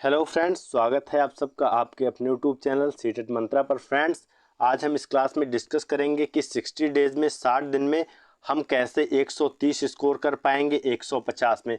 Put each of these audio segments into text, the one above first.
Hello friends, स्वागत है आप सबका आपके अपने यूट्यूब चैनल सीटेट मंत्रा पर। फ्रेंड्स, आज हम इस क्लास में डिस्कस करेंगे कि 60 डेज में 60 दिन में हम कैसे 130 स्कोर कर पाएंगे 150 में।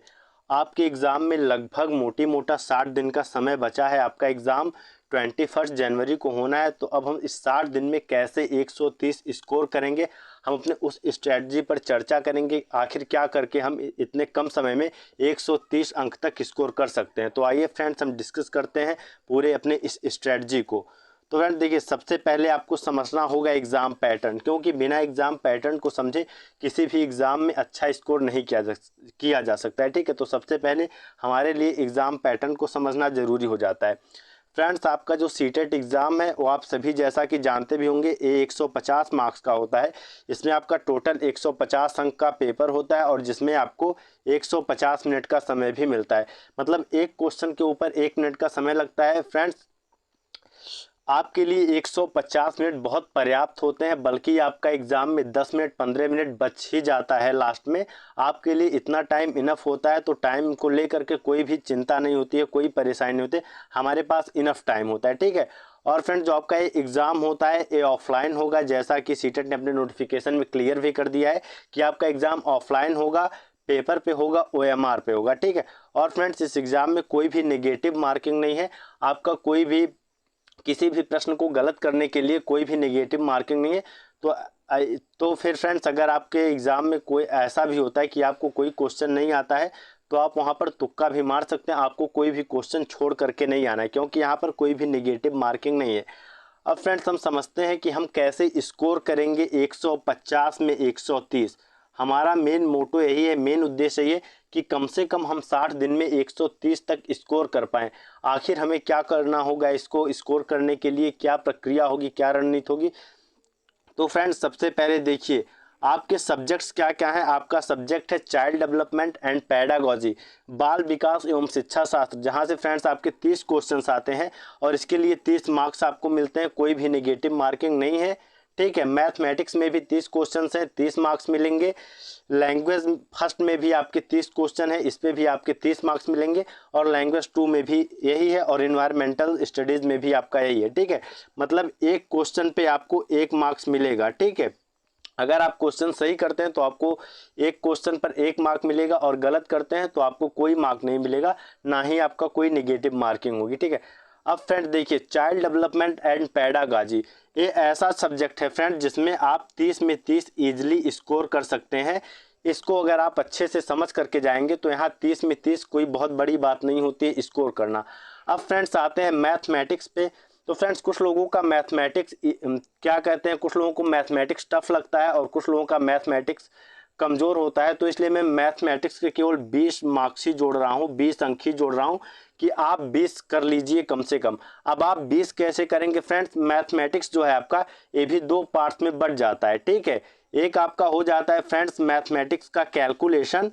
आपके एग्ज़ाम में लगभग मोटी मोटा 60 दिन का समय बचा है। आपका एग्ज़ाम 21 जनवरी को होना है। तो अब हम इस 60 दिन में कैसे 130 स्कोर करेंगे, हम अपने उस स्ट्रेटजी पर चर्चा करेंगे। आखिर क्या करके हम इतने कम समय में 130 अंक तक स्कोर कर सकते हैं। तो आइए फ्रेंड्स, हम डिस्कस करते हैं पूरे अपने इस स्ट्रेटजी को। तो फ्रेंड्स देखिए, सबसे पहले आपको समझना होगा एग्ज़ाम पैटर्न, क्योंकि बिना एग्ज़ाम पैटर्न को समझे किसी भी एग्ज़ाम में अच्छा स्कोर नहीं किया जा सकता है। ठीक है, तो सबसे पहले हमारे लिए एग्ज़ाम पैटर्न को समझना ज़रूरी हो जाता है। फ्रेंड्स, आपका जो सीटेट एग्ज़ाम है वो आप सभी जैसा कि जानते भी होंगे, ये 150 मार्क्स का होता है। इसमें आपका टोटल 150 अंक का पेपर होता है और जिसमें आपको 150 मिनट का समय भी मिलता है। मतलब एक क्वेश्चन के ऊपर 1 मिनट का समय लगता है। फ्रेंड्स, आपके लिए 150 मिनट बहुत पर्याप्त होते हैं, बल्कि आपका एग्ज़ाम में 10 मिनट 15 मिनट बच ही जाता है लास्ट में। आपके लिए इतना टाइम इनफ होता है, तो टाइम को लेकर के कोई भी चिंता नहीं होती है, कोई परेशानी नहीं होती, हमारे पास इनफ टाइम होता है। ठीक है। और फ्रेंड्स, जो आपका ये एग्ज़ाम होता है ये ऑफलाइन होगा, जैसा कि सीटेट ने अपने नोटिफिकेशन में क्लियर भी कर दिया है कि आपका एग्ज़ाम ऑफलाइन होगा, पेपर पे होगा, OMR पे होगा। ठीक है। और फ्रेंड्स, इस एग्ज़ाम में कोई भी नेगेटिव मार्किंग नहीं है। आपका कोई भी किसी भी प्रश्न को गलत करने के लिए कोई भी नेगेटिव मार्किंग नहीं है। तो फिर फ्रेंड्स, अगर आपके एग्ज़ाम में कोई ऐसा भी होता है कि आपको कोई क्वेश्चन नहीं आता है, तो आप वहाँ पर तुक्का भी मार सकते हैं। आपको कोई भी क्वेश्चन छोड़ करके नहीं आना है, क्योंकि यहाँ पर कोई भी नेगेटिव मार्किंग नहीं है। अब फ्रेंड्स, हम समझते हैं कि हम कैसे स्कोर करेंगे 150 में 130। हमारा मेन मोटो यही है, मेन उद्देश्य ये कि कम से कम हम 60 दिन में 130 तक स्कोर कर पाएँ। आखिर हमें क्या करना होगा, इसको स्कोर करने के लिए क्या प्रक्रिया होगी, क्या रणनीति होगी। तो फ्रेंड्स, सबसे पहले देखिए आपके सब्जेक्ट्स क्या क्या हैं। आपका सब्जेक्ट है चाइल्ड डेवलपमेंट एंड पैडागॉजी, बाल विकास एवं शिक्षा शास्त्र, जहां से फ्रेंड्स आपके 30 क्वेश्चंस आते हैं और इसके लिए 30 मार्क्स आपको मिलते हैं, कोई भी नेगेटिव मार्किंग नहीं है। ठीक है। मैथमेटिक्स में भी 30 क्वेश्चंस हैं, 30 मार्क्स मिलेंगे। लैंग्वेज फर्स्ट में भी आपके 30 क्वेश्चन है, इस पे भी आपके 30 मार्क्स मिलेंगे। और लैंग्वेज 2 में भी यही है, और इन्वायरमेंटल स्टडीज़ में भी आपका यही है। ठीक है। मतलब एक क्वेश्चन पे आपको 1 मार्क्स मिलेगा। ठीक है। अगर आप क्वेश्चन सही करते हैं तो आपको एक क्वेश्चन पर 1 मार्क मिलेगा, और गलत करते हैं तो आपको कोई मार्क नहीं मिलेगा, ना ही आपका कोई नेगेटिव मार्किंग होगी। ठीक है। अब फ्रेंड देखिए, चाइल्ड डेवलपमेंट एंड पैडागॉजी, ये ऐसा सब्जेक्ट है फ्रेंड जिसमें आप 30 में 30 इजीली स्कोर कर सकते हैं। इसको अगर आप अच्छे से समझ करके जाएंगे तो यहाँ 30 में 30 कोई बहुत बड़ी बात नहीं होती है स्कोर करना। अब फ्रेंड्स आते हैं मैथमेटिक्स पे। तो फ्रेंड्स, कुछ लोगों का मैथमेटिक्स क्या कहते हैं, कुछ लोगों को मैथमेटिक्स टफ लगता है और कुछ लोगों का मैथमेटिक्स कमज़ोर होता है। तो इसलिए मैं मैथमेटिक्स के केवल 20 मार्क्स ही जोड़ रहा हूँ, 20 अंक ही जोड़ रहा हूँ कि आप 20 कर लीजिए कम से कम। अब आप 20 कैसे करेंगे फ्रेंड्स, मैथमेटिक्स जो है आपका ये भी 2 पार्ट्स में बढ़ जाता है। ठीक है। एक आपका हो जाता है फ्रेंड्स मैथमेटिक्स का कैलकुलेशन,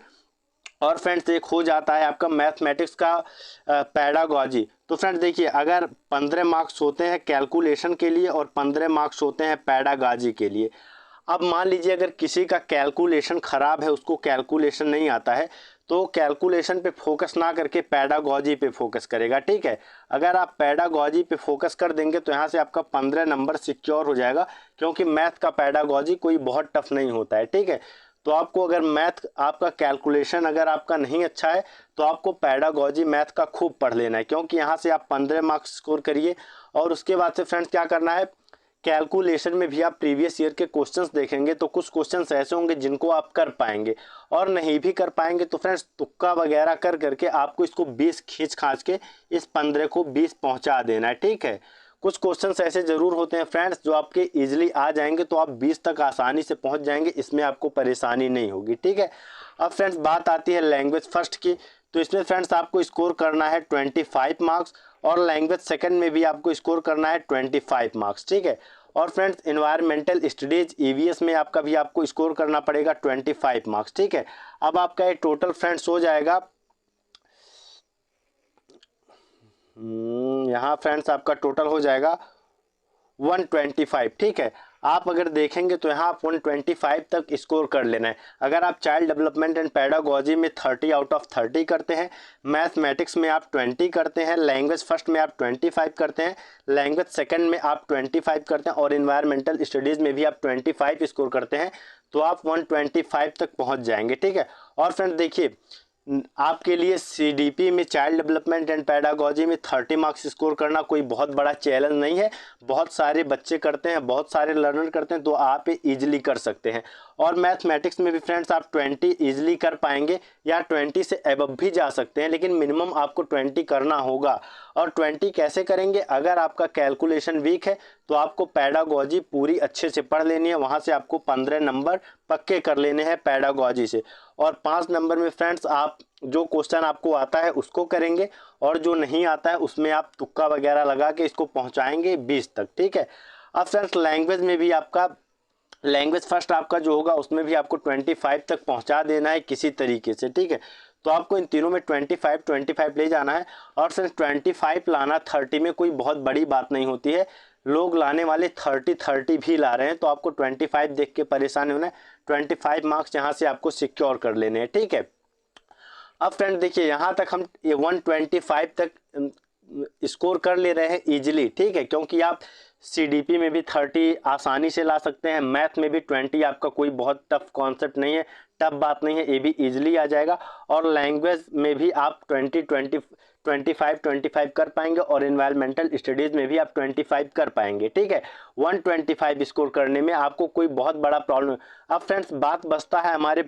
और फ्रेंड्स एक हो जाता है आपका मैथमेटिक्स का पैडागॉजी। तो फ्रेंड्स देखिए, अगर 15 मार्क्स होते हैं कैलकुलेशन के लिए और 15 मार्क्स होते हैं पैडागॉजी के लिए। अब मान लीजिए अगर किसी का कैलकुलेशन ख़राब है, उसको कैलकुलेशन नहीं आता है, तो कैलकुलेशन पे फोकस ना करके पैडागॉजी पे फोकस करेगा। ठीक है। अगर आप पैडागॉजी पे फोकस कर देंगे तो यहाँ से आपका 15 नंबर सिक्योर हो जाएगा, क्योंकि मैथ का पैडागॉजी कोई बहुत टफ नहीं होता है। ठीक है। तो आपको अगर मैथ आपका कैलकुलेशन अगर आपका नहीं अच्छा है, तो आपको पैडागॉजी मैथ का खूब पढ़ लेना है, क्योंकि यहाँ से आप 15 मार्क्स स्कोर करिए। और उसके बाद से फ्रेंड्स क्या करना है, कैलकुलेशन में भी आप प्रीवियस ईयर के क्वेश्चंस देखेंगे तो कुछ क्वेश्चंस ऐसे होंगे जिनको आप कर पाएंगे, और नहीं भी कर पाएंगे तो फ्रेंड्स तुक्का वगैरह कर करके आपको इसको 20 खींच खांच के इस 15 को 20 पहुंचा देना है। ठीक है। कुछ क्वेश्चंस ऐसे ज़रूर होते हैं फ्रेंड्स जो आपके इजीली आ जाएंगे, तो आप 20 तक आसानी से पहुंच जाएंगे, इसमें आपको परेशानी नहीं होगी। ठीक है। अब फ्रेंड्स बात आती है लैंग्वेज फर्स्ट की। तो इसमें फ्रेंड्स आपको स्कोर करना है 25 मार्क्स, और लैंग्वेज सेकंड में भी आपको स्कोर करना है 25 मार्क्स। ठीक है। और फ्रेंड्स इन्वायरमेंटल स्टडीज EVS में आपका भी आपको स्कोर करना पड़ेगा 25 मार्क्स। ठीक है। अब आपका ये टोटल फ्रेंड्स हो जाएगा, यहाँ फ्रेंड्स आपका टोटल हो जाएगा 125। ठीक है। आप अगर देखेंगे तो यहाँ आप 125 तक स्कोर कर लेना है। अगर आप चाइल्ड डेवलपमेंट एंड पेडागोजी में 30 आउट ऑफ 30 करते हैं, मैथमेटिक्स में आप 20 करते हैं, लैंग्वेज फर्स्ट में आप 25 करते हैं, लैंग्वेज सेकंड में आप 25 करते हैं और इन्वायरमेंटल स्टडीज़ में भी आप 25 स्कोर करते हैं, तो आप 125 तक पहुँच जाएंगे। ठीक है। और फ्रेंड देखिए, आपके लिए सीडीपी में चाइल्ड डेवलपमेंट एंड पेडागोजी में 30 मार्क्स स्कोर करना कोई बहुत बड़ा चैलेंज नहीं है। बहुत सारे बच्चे करते हैं, बहुत सारे लर्नर करते हैं, तो आप इजीली कर सकते हैं। और मैथमेटिक्स में भी फ्रेंड्स आप 20 इजीली कर पाएंगे या 20 से अबव भी जा सकते हैं, लेकिन मिनिमम आपको 20 करना होगा। और 20 कैसे करेंगे? अगर आपका कैलकुलेशन वीक है तो आपको पेडागोजी पूरी अच्छे से पढ़ लेनी है, वहाँ से आपको 15 नंबर पक्के कर लेने हैं पेडागोजी से। और 5 नंबर में फ्रेंड्स आप जो क्वेश्चन आपको आता है उसको करेंगे, और जो नहीं आता है उसमें आप तुक्का वगैरह लगा के इसको पहुंचाएंगे 20 तक। ठीक है। अब फ्रेंड्स लैंग्वेज में भी आपका लैंग्वेज फर्स्ट आपका जो होगा उसमें भी आपको 25 तक पहुंचा देना है किसी तरीके से। ठीक है। तो आपको इन तीनों में 25 ले जाना है। और फ्रेंड्स 25 लाना 30 में कोई बहुत बड़ी बात नहीं होती है। लोग लाने वाले 30 भी ला रहे हैं, तो आपको 25 देख के परेशान होना है। 25 मार्क्स यहाँ से आपको सिक्योर कर लेने हैं। ठीक है। अब फ्रेंड देखिए, यहाँ तक हम 125 तक स्कोर कर ले रहे हैं इजीली। ठीक है, क्योंकि आप सीडीपी में भी 30 आसानी से ला सकते हैं, मैथ में भी 20 आपका कोई बहुत टफ कॉन्सेप्ट नहीं है, टफ बात नहीं है, ये भी इजीली आ जाएगा। और लैंग्वेज में भी आप 25 कर पाएंगे, और इन्वायरमेंटल स्टडीज़ में भी आप 25 कर पाएंगे। ठीक है। 125 स्कोर करने में आपको कोई बहुत बड़ा प्रॉब्लम। अब फ्रेंड्स बात बचता है हमारे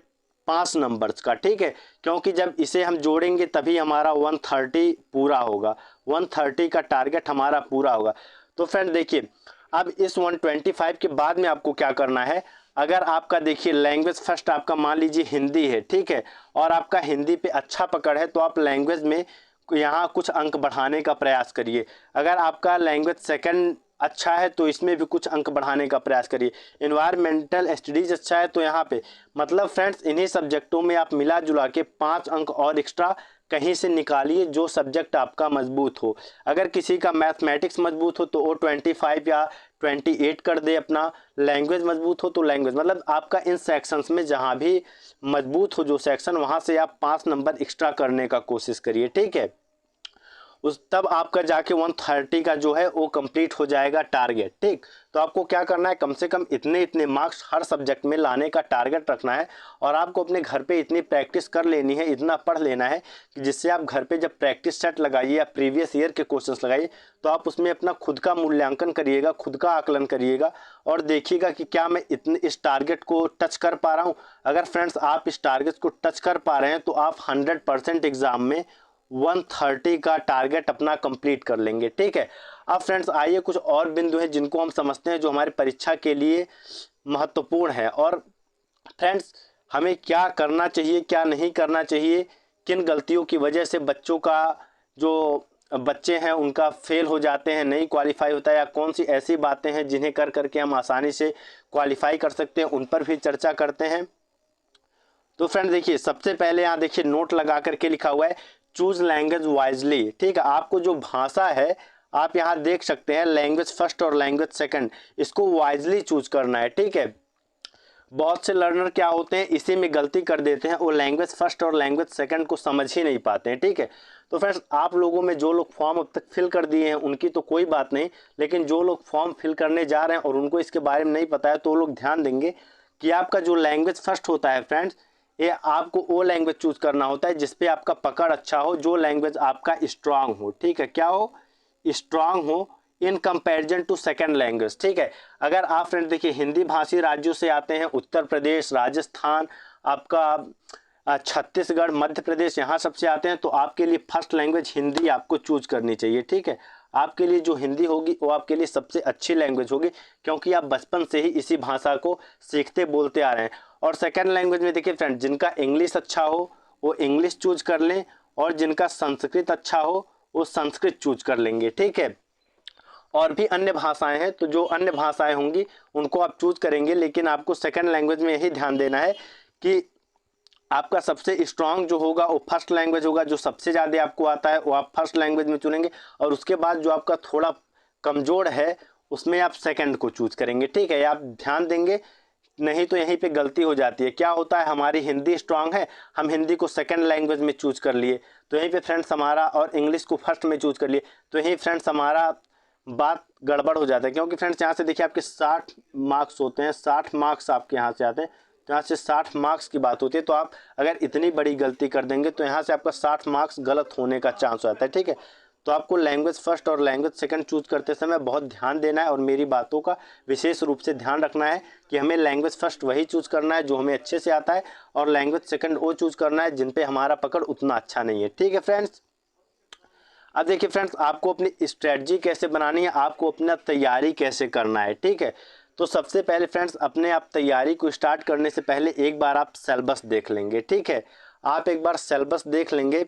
5 नंबर्स का। ठीक है, क्योंकि जब इसे हम जोड़ेंगे तभी हमारा 130 पूरा होगा, 130 का टारगेट हमारा पूरा होगा। तो फ्रेंड देखिए, अब इस 125 के बाद में आपको क्या करना है? अगर आपका देखिए लैंग्वेज फर्स्ट आपका मान लीजिए हिंदी है, ठीक है, और आपका हिंदी पे अच्छा पकड़ है, तो आप लैंग्वेज में यहाँ कुछ अंक बढ़ाने का प्रयास करिए। अगर आपका लैंग्वेज सेकंड अच्छा है तो इसमें भी कुछ अंक बढ़ाने का प्रयास करिए। इन्वायरमेंटल स्टडीज अच्छा है तो यहाँ पे मतलब फ्रेंड्स इन्हीं सब्जेक्टों में आप मिला जुला के 5 अंक और एक्स्ट्रा कहीं से निकालिए जो सब्जेक्ट आपका मजबूत हो। अगर किसी का मैथमेटिक्स मजबूत हो तो वो 25 या 28 कर दे अपना, लैंग्वेज मजबूत हो तो लैंग्वेज, मतलब आपका इन सेक्शंस में जहाँ भी मजबूत हो जो सेक्शन, वहाँ से आप 5 नंबर एक्स्ट्रा करने का कोशिश करिए। ठीक है। उस तब आपका जाके 130 का जो है वो कंप्लीट हो जाएगा टारगेट। ठीक, तो आपको क्या करना है, कम से कम इतने इतने मार्क्स हर सब्जेक्ट में लाने का टारगेट रखना है। और आपको अपने घर पे इतनी प्रैक्टिस कर लेनी है, इतना पढ़ लेना है कि जिससे आप घर पे जब प्रैक्टिस सेट लगाइए या प्रीवियस ईयर के क्वेश्चंस लगाइए तो आप उसमें अपना खुद का मूल्यांकन करिएगा, खुद का आकलन करिएगा और देखिएगा कि क्या मैं इतने इस टारगेट को टच कर पा रहा हूँ। अगर फ्रेंड्स आप इस टारगेट को टच कर पा रहे हैं तो आप 100% एग्जाम में 130 का टारगेट अपना कंप्लीट कर लेंगे। ठीक है। अब फ्रेंड्स आइए कुछ और बिंदु हैं जिनको हम समझते हैं जो हमारी परीक्षा के लिए महत्वपूर्ण है। और फ्रेंड्स हमें क्या करना चाहिए, क्या नहीं करना चाहिए, किन गलतियों की वजह से बच्चों का जो बच्चे हैं उनका फेल हो जाते हैं, नहीं क्वालिफाई होता है, या कौन सी ऐसी बातें हैं जिन्हें कर करके हम आसानी से क्वालिफाई कर सकते हैं, उन पर भी चर्चा करते हैं। तो फ्रेंड देखिए, सबसे पहले यहाँ देखिए नोट लगा करके लिखा हुआ है चूज लैंग्वेज वाइजली। ठीक है, आपको जो भाषा है आप यहाँ देख सकते हैं लैंग्वेज फर्स्ट और लैंग्वेज सेकंड, इसको वाइजली चूज करना है। ठीक है, बहुत से लर्नर क्या होते हैं इसी में गलती कर देते हैं, वो लैंग्वेज फर्स्ट और लैंग्वेज सेकंड को समझ ही नहीं पाते हैं। ठीक है, तो फ्रेंड्स आप लोगों में जो लोग फॉर्म अब तक फिल कर दिए हैं उनकी तो कोई बात नहीं, लेकिन जो लोग फॉर्म फिल करने जा रहे हैं और उनको इसके बारे में नहीं पता है तो वो लोग ध्यान देंगे कि आपका जो लैंग्वेज फर्स्ट होता है फ्रेंड्स, ये आपको वो लैंग्वेज चूज करना होता है जिसपे आपका पकड़ अच्छा हो, जो लैंग्वेज आपका स्ट्रांग हो। ठीक है, क्या हो, स्ट्रांग हो in comparison to second language. ठीक है, अगर आप फ्रेंड देखिए हिंदी भाषी राज्यों से आते हैं, उत्तर प्रदेश, राजस्थान, आपका छत्तीसगढ़, मध्य प्रदेश, यहाँ सबसे आते हैं, तो आपके लिए फर्स्ट लैंग्वेज हिंदी आपको चूज करनी चाहिए। ठीक है, आपके लिए जो हिंदी होगी वो आपके लिए सबसे अच्छी लैंग्वेज होगी, क्योंकि आप बचपन से ही इसी भाषा को सीखते बोलते आ रहे हैं। और सेकंड लैंग्वेज में देखिए फ्रेंड, जिनका इंग्लिश अच्छा हो वो इंग्लिश चूज कर लें, और जिनका संस्कृत अच्छा हो वो संस्कृत चूज कर लेंगे। ठीक है, और भी अन्य भाषाएं हैं तो जो अन्य भाषाएं होंगी उनको आप चूज करेंगे, लेकिन आपको सेकंड लैंग्वेज में यही ध्यान देना है कि आपका सबसे स्ट्रांग जो होगा वो फर्स्ट लैंग्वेज होगा, जो सबसे ज़्यादा आपको आता है वो आप फर्स्ट लैंग्वेज में चुनेंगे, और उसके बाद जो आपका थोड़ा कमज़ोर है उसमें आप सेकंड को चूज करेंगे, ठीक है। आप ध्यान देंगे, नहीं तो यहीं पे गलती हो जाती है। क्या होता है, हमारी हिंदी स्ट्रांग है, हम हिंदी को सेकंड लैंग्वेज में चूज कर लिए, तो यहीं पे फ्रेंड्स हमारा, और इंग्लिश को फर्स्ट में चूज कर लिए, तो यहीं फ्रेंड्स हमारा बात गड़बड़ हो जाता है। क्योंकि फ्रेंड्स यहाँ से देखिए आपके 60 मार्क्स होते हैं, 60 मार्क्स आपके यहाँ से आते हैं, तो यहाँ से 60 मार्क्स की बात होती है। तो आप अगर इतनी बड़ी गलती कर देंगे तो यहाँ से आपका 60 मार्क्स गलत होने का चांस होता है, ठीक है। तो आपको लैंग्वेज फर्स्ट और लैंग्वेज सेकंड चूज करते समय बहुत ध्यान देना है और मेरी बातों का विशेष रूप से ध्यान रखना है कि हमें लैंग्वेज फर्स्ट वही चूज करना है जो हमें अच्छे से आता है, और लैंग्वेज सेकंड वो चूज करना है जिन पे हमारा पकड़ उतना अच्छा नहीं है, ठीक है फ्रेंड्स। अब देखिए फ्रेंड्स, आपको अपनी स्ट्रेटजी कैसे बनानी है, आपको अपना तैयारी कैसे करना है, ठीक है। तो सबसे पहले फ्रेंड्स, अपने आप तैयारी को स्टार्ट करने से पहले एक बार आप सिलेबस देख लेंगे, ठीक है। आप एक बार सिलेबस देख लेंगे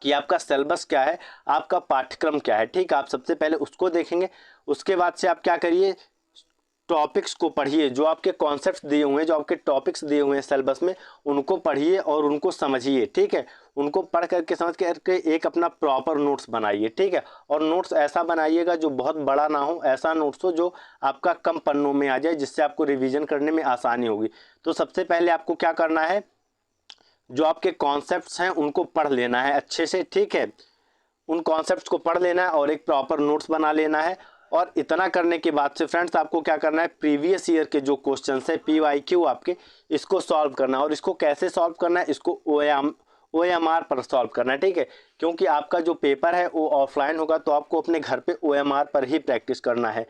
कि आपका सिलेबस क्या है, आपका पाठ्यक्रम क्या है, ठीक है। आप सबसे पहले उसको देखेंगे। उसके बाद से आप क्या करिए, टॉपिक्स को पढ़िए, जो आपके कॉन्सेप्ट्स दिए हुए हैं, जो आपके टॉपिक्स दिए हुए हैं सिलेबस में, उनको पढ़िए और उनको समझिए, ठीक है। उनको पढ़ करके समझ करके एक अपना प्रॉपर नोट्स बनाइए, ठीक है। और नोट्स ऐसा बनाइएगा जो बहुत बड़ा ना हो, ऐसा नोट्स हो जो आपका कम पन्नों में आ जाए, जिससे आपको रिवीजन करने में आसानी होगी। तो सबसे पहले आपको क्या करना है, जो आपके कॉन्सेप्ट्स हैं उनको पढ़ लेना है अच्छे से, ठीक है। उन कॉन्सेप्ट्स को पढ़ लेना है और एक प्रॉपर नोट्स बना लेना है। और इतना करने के बाद से फ्रेंड्स, आपको क्या करना है, प्रीवियस ईयर के जो क्वेश्चंस है PYQ आपके, इसको सॉल्व करना है। और इसको कैसे सॉल्व करना है, इसको OMR पर सॉल्व करना है, ठीक है। क्योंकि आपका जो पेपर है वो ऑफलाइन होगा, तो आपको अपने घर पे OMR पर ही प्रैक्टिस करना है।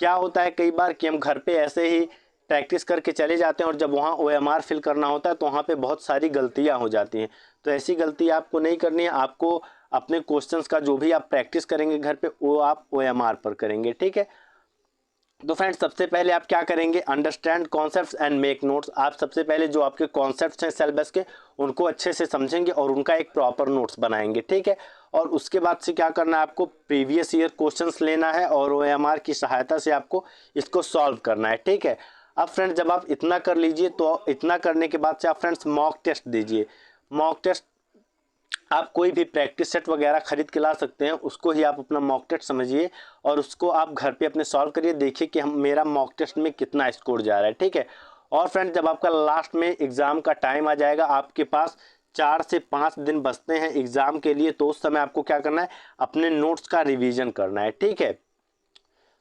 क्या होता है कई बार कि हम घर पे ऐसे ही प्रैक्टिस करके चले जाते हैं और जब वहाँ OMR फिल करना होता है तो वहाँ पे बहुत सारी गलतियाँ हो जाती हैं। तो ऐसी गलती आपको नहीं करनी है। आपको अपने क्वेश्चंस का जो भी आप प्रैक्टिस करेंगे घर पे, वो आप OMR पर करेंगे, ठीक है। तो फ्रेंड्स, सबसे पहले आप क्या करेंगे, understand concepts and make notes. आप सबसे पहले जो आपके कॉन्सेप्ट्स हैं सिलेबस के, उनको अच्छे से समझेंगे और उनका एक प्रॉपर नोट्स बनाएंगे, ठीक है। और उसके बाद से क्या करना है, आपको प्रीवियस ईयर क्वेश्चंस लेना है और OMR की सहायता से आपको इसको सॉल्व करना है, ठीक है। अब फ्रेंड्स, जब आप इतना कर लीजिए तो इतना करने के बाद से आप फ्रेंड्स मॉक टेस्ट दीजिए। मॉक टेस्ट आप कोई भी प्रैक्टिस सेट वगैरह खरीद के ला सकते हैं, उसको ही आप अपना मॉक टेस्ट समझिए और उसको आप घर पे अपने सॉल्व करिए, देखिए कि हम मेरा मॉक टेस्ट में कितना स्कोर जा रहा है, ठीक है। और फ्रेंड्स, जब आपका लास्ट में एग्ज़ाम का टाइम आ जाएगा, आपके पास 4 से 5 दिन बचते हैं एग्ज़ाम के लिए, तो उस समय आपको क्या करना है, अपने नोट्स का रिवीजन करना है, ठीक है।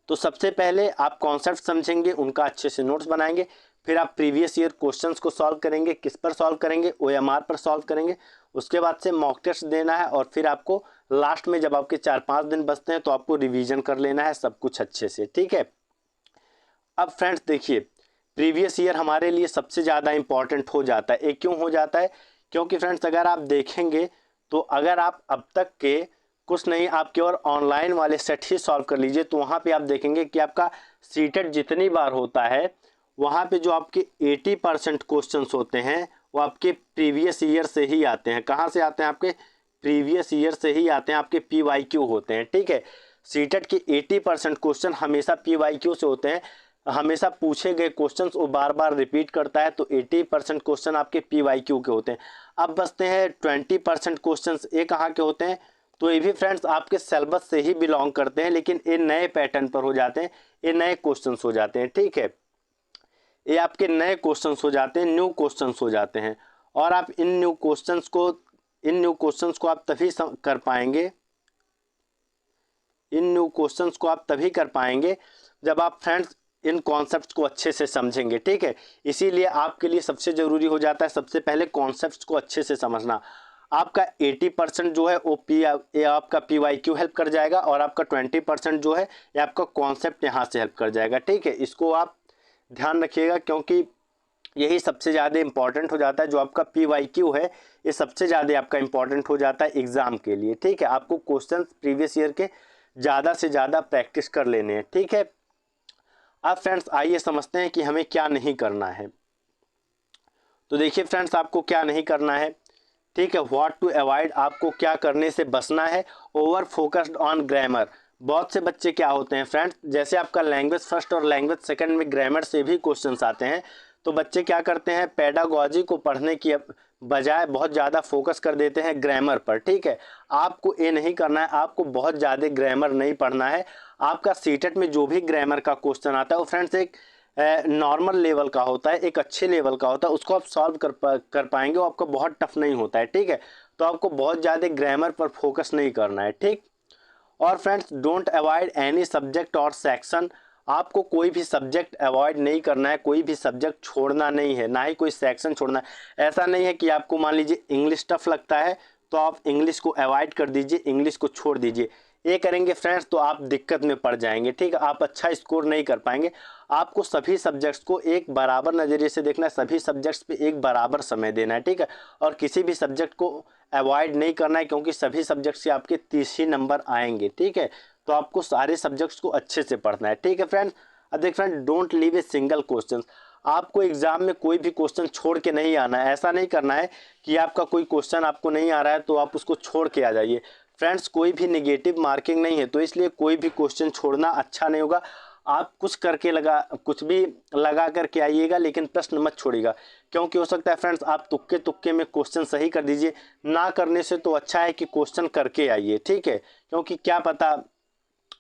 तो सबसे पहले आप कॉन्सेप्ट समझेंगे, उनका अच्छे से नोट्स बनाएंगे, फिर आप प्रीवियस ईयर क्वेश्चंस को सॉल्व करेंगे। किस पर सॉल्व करेंगे, OMR पर सॉल्व करेंगे। उसके बाद से मॉक टेस्ट देना है और फिर आपको लास्ट में जब आपके 4-5 दिन बचते हैं तो आपको रिवीजन कर लेना है सब कुछ अच्छे से, ठीक है। अब फ्रेंड्स देखिए, प्रीवियस ईयर हमारे लिए सबसे ज़्यादा इंपॉर्टेंट हो जाता है। ये क्यों हो जाता है, क्योंकि फ्रेंड्स अगर आप देखेंगे तो अगर आप अब तक के कुछ नहीं, आप केवल ऑनलाइन वाले सेट ही सॉल्व कर लीजिए, तो वहाँ पे आप देखेंगे कि आपका सीटेट जितनी बार होता है, वहाँ पे जो आपके 80% क्वेश्चंस होते हैं वो आपके प्रीवियस ईयर से ही आते हैं। कहाँ से आते हैं, आपके प्रीवियस ईयर से ही आते हैं, आपके PYQ होते हैं, ठीक है। सीटेट के 80% क्वेश्चन हमेशा PYQ से होते हैं, हमेशा पूछे गए क्वेश्चंस वो बार बार रिपीट करता है, तो 80% क्वेश्चन आपके PYQ के होते हैं। अब बचते हैं 20% क्वेश्चंस, ये कहाँ के होते हैं, तो ये भी फ्रेंड्स आपके सिलेबस से ही बिलोंग करते हैं, लेकिन ये नए पैटर्न पर हो जाते हैं, ये नए क्वेश्चंस हो जाते हैं, ठीक है। ये आपके नए क्वेश्चंस हो जाते हैं, न्यू क्वेश्चंस हो जाते हैं। और आप इन न्यू क्वेश्चंस को आप तभी कर पाएंगे, इन न्यू क्वेश्चंस को आप तभी कर पाएंगे जब आप फ्रेंड्स इन कॉन्सेप्ट्स को अच्छे से समझेंगे, ठीक है। इसीलिए आपके लिए सबसे ज़रूरी हो जाता है सबसे पहले कॉन्सेप्ट्स को अच्छे से समझना। आपका 80% जो है वो ये आपका PYQ हेल्प कर जाएगा और आपका 20% जो है ये आपका कॉन्सेप्ट यहाँ से हेल्प कर जाएगा, ठीक है। इसको आप ध्यान रखिएगा, क्योंकि यही सबसे ज़्यादा इंपॉर्टेंट हो जाता है। जो आपका PYQ है ये सबसे ज़्यादा आपका इंपॉर्टेंट हो जाता है एग्ज़ाम के लिए, ठीक है। आपको क्वेश्चन प्रीवियस ईयर के ज़्यादा से ज़्यादा प्रैक्टिस कर लेने हैं, ठीक है। अब फ्रेंड्स आइए समझते हैं कि हमें क्या नहीं करना है। तो देखिए फ्रेंड्स, आपको क्या नहीं करना है, ठीक है। व्हाट टू अवॉइड, आपको क्या करने से बचना है। ओवर फोकस्ड ऑन ग्रामर, बहुत से बच्चे क्या होते हैं फ्रेंड्स, जैसे आपका लैंग्वेज फर्स्ट और लैंग्वेज सेकंड में ग्रामर से भी क्वेश्चंस आते हैं, तो बच्चे क्या करते हैं, पेडागोजी को पढ़ने की बजाय बहुत ज़्यादा फोकस कर देते हैं ग्रामर पर, ठीक है। आपको ये नहीं करना है, आपको बहुत ज़्यादा ग्रामर नहीं पढ़ना है, आपका सीटेट में जो भी ग्रामर का क्वेश्चन आता है वो फ्रेंड्स एक नॉर्मल लेवल का होता है, एक अच्छे लेवल का होता है, उसको आप सॉल्व कर पाएंगे, वो आपको बहुत टफ नहीं होता है। ठीक है, तो आपको बहुत ज़्यादा ग्रामर पर फोकस नहीं करना है। ठीक, और friends don't avoid any subject और सेक्शन, आपको कोई भी सब्जेक्ट अवॉइड नहीं करना है, कोई भी सब्जेक्ट छोड़ना नहीं है, ना ही कोई सेक्शन छोड़ना है। ऐसा नहीं है कि आपको मान लीजिए इंग्लिश टफ लगता है तो आप इंग्लिश को अवॉइड कर दीजिए, इंग्लिश को छोड़ दीजिए। ये करेंगे फ्रेंड्स तो आप दिक्कत में पड़ जाएंगे। ठीक है, आप अच्छा स्कोर नहीं कर पाएंगे। आपको सभी सब्जेक्ट्स को एक बराबर नज़रिए से देखना है, सभी सब्जेक्ट्स पे एक बराबर समय देना है। ठीक है, और किसी भी सब्जेक्ट को अवॉइड नहीं करना है, क्योंकि सभी सब्जेक्ट से आपके 30 ही नंबर आएंगे। ठीक है, तो आपको सारे सब्जेक्ट्स को अच्छे से पढ़ना है। ठीक है फ्रेंड्स, अब देख friend, don't leave a single question, आपको एग्जाम में कोई भी क्वेश्चन छोड़ के नहीं आना है। ऐसा नहीं करना है कि आपका कोई क्वेश्चन आपको नहीं आ रहा है तो आप उसको छोड़ के आ जाइए। फ्रेंड्स कोई भी नेगेटिव मार्किंग नहीं है, तो इसलिए कोई भी क्वेश्चन छोड़ना अच्छा नहीं होगा। आप कुछ भी लगा करके आइएगा, लेकिन प्रश्न मत छोड़िएगा, क्योंकि हो सकता है फ्रेंड्स आप तुक्के तुक्के में क्वेश्चन सही कर दीजिए। ना करने से तो अच्छा है कि क्वेश्चन करके आइए। ठीक है, क्योंकि क्या पता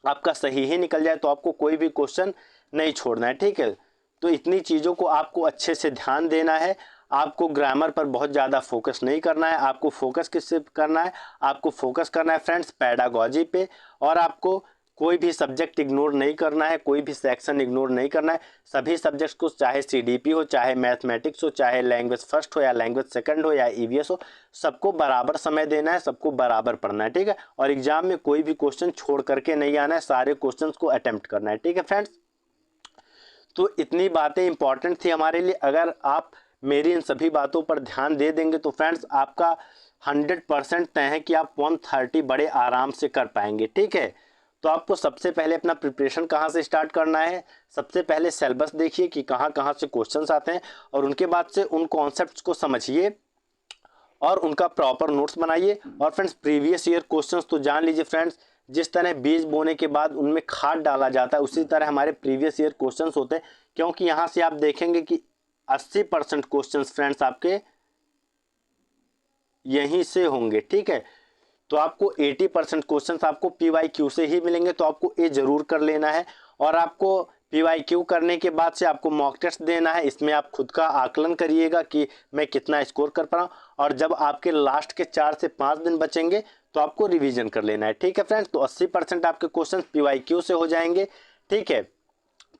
आपका सही ही निकल जाए, तो आपको कोई भी क्वेश्चन नहीं छोड़ना है। ठीक है, तो इतनी चीज़ों को आपको अच्छे से ध्यान देना है। आपको ग्रामर पर बहुत ज़्यादा फोकस नहीं करना है, आपको फोकस किससे करना है, आपको फोकस करना है फ्रेंड्स पैडागॉजी पे। और आपको कोई भी सब्जेक्ट इग्नोर नहीं करना है, कोई भी सेक्शन इग्नोर नहीं करना है। सभी सब्जेक्ट्स को, चाहे सीडीपी हो, चाहे मैथमेटिक्स हो, चाहे लैंग्वेज फर्स्ट हो या लैंग्वेज सेकंड हो या ईवीएस हो, सबको बराबर समय देना है, सबको बराबर पढ़ना है। ठीक है, और एग्जाम में कोई भी क्वेश्चन छोड़ करके नहीं आना है, सारे क्वेश्चन को अटेम्प्ट करना है। ठीक है फ्रेंड्स, तो इतनी बातें इंपॉर्टेंट थी हमारे लिए। अगर आप मेरी इन सभी बातों पर ध्यान दे देंगे तो फ्रेंड्स आपका 100% तय है कि आप 130 बड़े आराम से कर पाएंगे। ठीक है, तो आपको सबसे पहले अपना प्रिपरेशन कहाँ से स्टार्ट करना है, सबसे पहले सिलेबस देखिए कि कहाँ कहाँ से क्वेश्चंस आते हैं, और उनके बाद से उन कॉन्सेप्ट्स को समझिए और उनका प्रॉपर नोट्स बनाइए। और फ्रेंड्स प्रीवियस ईयर क्वेश्चंस तो जान लीजिए फ्रेंड्स, जिस तरह बीज बोने के बाद उनमें खाद डाला जाता है, उसी तरह हमारे प्रीवियस ईयर क्वेश्चंस होते हैं। क्योंकि यहाँ से आप देखेंगे कि 80% क्वेश्चंस फ्रेंड्स आपके यहीं से होंगे। ठीक है, तो आपको 80% क्वेश्चंस आपको PYQ से ही मिलेंगे, तो आपको ये जरूर कर लेना है। और आपको PYQ करने के बाद से आपको मॉक टेस्ट देना है, इसमें आप खुद का आकलन करिएगा कि मैं कितना स्कोर कर पा रहा हूँ। और जब आपके लास्ट के 4 से 5 दिन बचेंगे तो आपको रिवीजन कर लेना है। ठीक है फ्रेंड्स, तो 80% आपके क्वेश्चन PYQ से हो जाएंगे। ठीक है,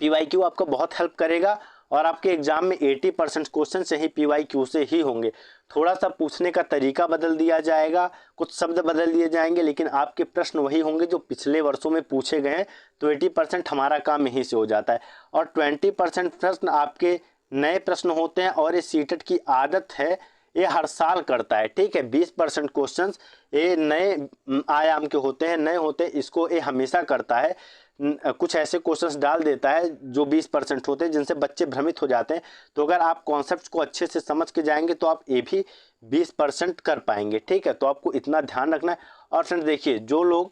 PYQ आपको बहुत हेल्प करेगा, और आपके एग्जाम में 80% क्वेश्चन से ही PYQ से ही होंगे। थोड़ा सा पूछने का तरीका बदल दिया जाएगा, कुछ शब्द बदल दिए जाएंगे, लेकिन आपके प्रश्न वही होंगे जो पिछले वर्षों में पूछे गए हैं। तो 80% हमारा काम यहीं से हो जाता है, और 20% प्रश्न आपके नए प्रश्न होते हैं, और ये सीटेट की आदत है, ये हर साल करता है। ठीक है, 20% क्वेश्चंस ये नए आयाम के होते हैं, नए होते हैं, इसको ये हमेशा करता है। कुछ ऐसे क्वेश्चंस डाल देता है जो 20% होते हैं, जिनसे बच्चे भ्रमित हो जाते हैं। तो अगर आप कॉन्सेप्ट्स को अच्छे से समझ के जाएंगे तो आप ये भी 20% कर पाएंगे। ठीक है, तो आपको इतना ध्यान रखना है। और फ्रेंड्स देखिए, जो लोग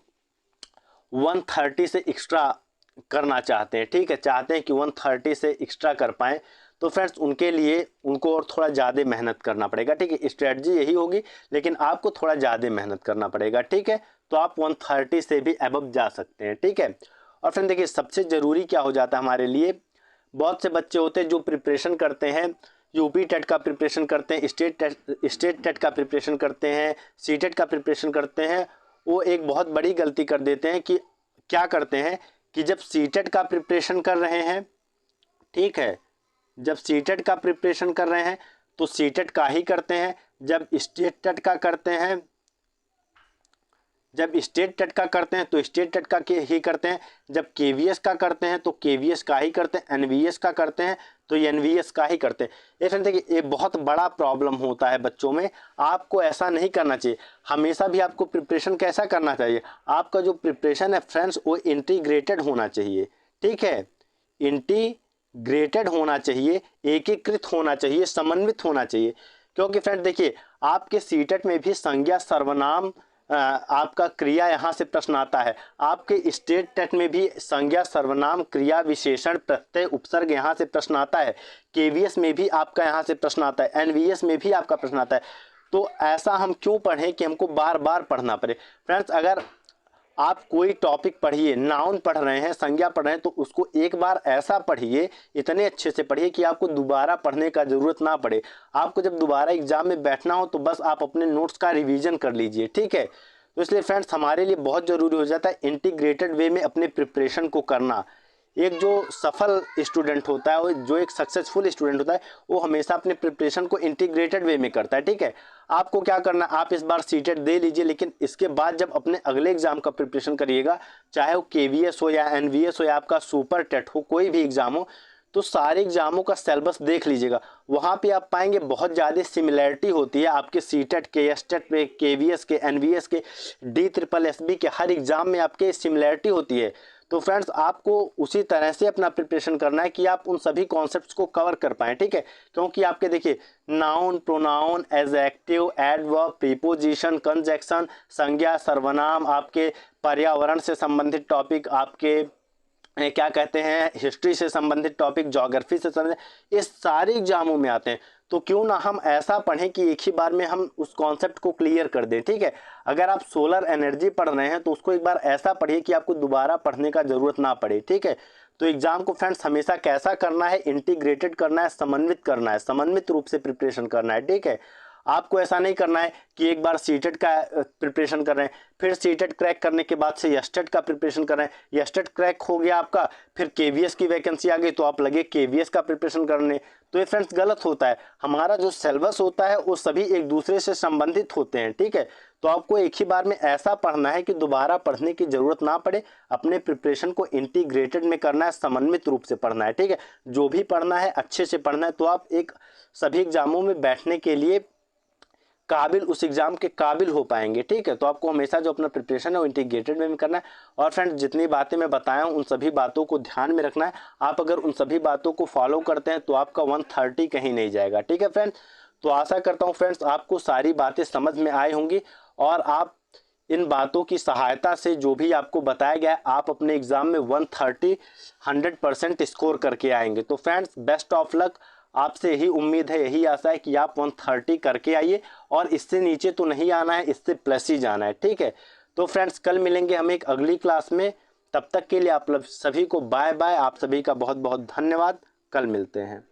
130 से एक्स्ट्रा करना चाहते हैं, ठीक है, चाहते हैं कि 130 से एक्स्ट्रा कर पाएँ, तो फ्रेंड्स उनके लिए उनको और थोड़ा ज़्यादा मेहनत करना पड़ेगा। ठीक है, स्ट्रेटजी यही होगी, लेकिन आपको थोड़ा ज़्यादा मेहनत करना पड़ेगा। ठीक है, तो आप 130 से भी अबव जा सकते हैं। ठीक है, और फ्रेंड देखिए, सबसे ज़रूरी क्या हो जाता है हमारे लिए, बहुत से बच्चे होते हैं जो प्रिपरेशन करते हैं, यूपी टेट का प्रिपरेशन करते हैं, स्टेट टेट का प्रिपरेशन करते हैं, सीटेट का प्रिपरेशन करते हैं। वो एक बहुत बड़ी गलती कर देते हैं कि क्या करते हैं कि जब सीटेट का प्रिपरेशन कर रहे हैं, ठीक है, जब सीटेट का प्रिपरेशन कर रहे हैं तो सीटेट का ही करते हैं, जब स्टेट टेट का करते हैं, जब स्टेट टेट का करते हैं तो स्टेट टेट का ही करते हैं, जब केवीएस का करते हैं तो केवीएस का ही करते हैं, एनवीएस का करते हैं तो एनवीएस का ही करते हैं। ये फ्रेंड देखिए, ये बहुत बड़ा प्रॉब्लम होता है बच्चों में। आपको ऐसा नहीं करना चाहिए। हमेशा भी आपको प्रिपरेशन कैसा करना चाहिए, आपका जो प्रिपरेशन है फ्रेंड्स वो इंटीग्रेटेड होना चाहिए। ठीक है, इंटीग्रेटेड होना चाहिए, एकीकृत होना चाहिए, समन्वित होना चाहिए। क्योंकि फ्रेंड देखिए, आपके सीटेट में भी संज्ञा सर्वनाम आपका क्रिया यहाँ से प्रश्न आता है, आपके स्टेट टेट में भी संज्ञा सर्वनाम क्रिया विशेषण प्रत्यय उपसर्ग यहाँ से प्रश्न आता है, केवीएस में भी आपका यहाँ से प्रश्न आता है, एनवीएस में भी आपका प्रश्न आता है। तो ऐसा हम क्यों पढ़ें कि हमको बार बार पढ़ना पड़े। फ्रेंड्स अगर आप कोई टॉपिक पढ़िए, नाउन पढ़ रहे हैं, संज्ञा पढ़ रहे हैं, तो उसको एक बार ऐसा पढ़िए, इतने अच्छे से पढ़िए कि आपको दोबारा पढ़ने का ज़रूरत ना पड़े। आपको जब दोबारा एग्जाम में बैठना हो तो बस आप अपने नोट्स का रिवीजन कर लीजिए, ठीक है। तो इसलिए फ्रेंड्स हमारे लिए बहुत ज़रूरी हो जाता है इंटीग्रेटेड वे में अपने प्रिपरेशन को करना। एक जो सफल स्टूडेंट होता है, जो एक सक्सेसफुल स्टूडेंट होता है, वो हमेशा अपने प्रिपरेशन को इंटीग्रेटेड वे में करता है, ठीक है। आपको क्या करना, आप इस बार सीटेट दे लीजिए, लेकिन इसके बाद जब अपने अगले एग्जाम का प्रिपरेशन करिएगा, चाहे वो केवीएस हो या एनवीएस हो या आपका सुपर टेट हो, कोई भी एग्जाम हो, तो सारे एग्जामों का सिलेबस देख लीजिएगा। वहाँ पे आप पाएंगे बहुत ज़्यादा सिमिलैरिटी होती है आपके सीटेट के, एसटेट के, केवीएस के, एनवीएस के, DSSB के, हर एग्जाम में आपके सिमिलैरिटी होती है। तो फ्रेंड्स आपको उसी तरह से अपना प्रिपरेशन करना है कि आप उन सभी कॉन्सेप्ट्स को कवर कर पाएँ, ठीक है। क्योंकि आपके देखिए noun, pronoun, adjective, adverb, preposition, conjunction, संज्ञा, सर्वनाम, आपके पर्यावरण से संबंधित टॉपिक, आपके क्या कहते हैं हिस्ट्री से संबंधित टॉपिक, ज्योग्राफी से संबंधित, इस सारे एग्जामों में आते हैं। तो क्यों ना हम ऐसा पढ़ें कि एक ही बार में हम उस कॉन्सेप्ट को क्लियर कर दें, ठीक है। अगर आप सोलर एनर्जी पढ़ रहे हैं तो उसको एक बार ऐसा पढ़िए कि आपको दोबारा पढ़ने का जरूरत ना पड़े, ठीक है। तो एग्जाम को फ्रेंड्स हमेशा कैसा करना है, इंटीग्रेटेड करना है, समन्वित करना है, समन्वित रूप से प्रिपरेशन करना है, ठीक है। आपको ऐसा नहीं करना है कि एक बार सीटेट का प्रिपरेशन कर रहे हैं, फिर सीटेट क्रैक करने के बाद से एसटेट का प्रिपरेशन कर रहे हैं, एसटेट क्रैक हो गया आपका, फिर केवीएस की वैकेंसी आ गई तो आप लगे केवीएस का प्रिपरेशन करने। तो ये फ्रेंड्स गलत होता है। हमारा जो सिलेबस होता है वो सभी एक दूसरे से संबंधित होते हैं, ठीक है। तो आपको एक ही बार में ऐसा पढ़ना है कि दोबारा पढ़ने की जरूरत ना पड़े। अपने प्रिपरेशन को इंटीग्रेटेड में करना है, समन्वित रूप से पढ़ना है, ठीक है। जो भी पढ़ना है अच्छे से पढ़ना है, तो आप एक सभी एग्जामों में बैठने के लिए काबिल, उस एग्जाम के काबिल हो पाएंगे, ठीक है। तो आपको हमेशा जो अपना प्रिपरेशन है वो इंटीग्रेटेड में करना है। और फ्रेंड्स जितनी बातें मैं बताया हूँ उन सभी बातों को ध्यान में रखना है। आप अगर उन सभी बातों को फॉलो करते हैं तो आपका 130 कहीं नहीं जाएगा, ठीक है फ्रेंड्स। तो आशा करता हूँ फ्रेंड्स आपको सारी बातें समझ में आई होंगी और आप इन बातों की सहायता से जो भी आपको बताया गया है आप अपने एग्जाम में 100% स्कोर करके आएंगे। तो फ्रेंड्स बेस्ट ऑफ लक। आपसे यही उम्मीद है, यही आशा है कि आप 130 करके आइए और इससे नीचे तो नहीं आना है, इससे प्लस ही जाना है, ठीक है। तो फ्रेंड्स कल मिलेंगे हम एक अगली क्लास में। तब तक के लिए आप सभी को बाय बाय। आप सभी का बहुत बहुत धन्यवाद। कल मिलते हैं।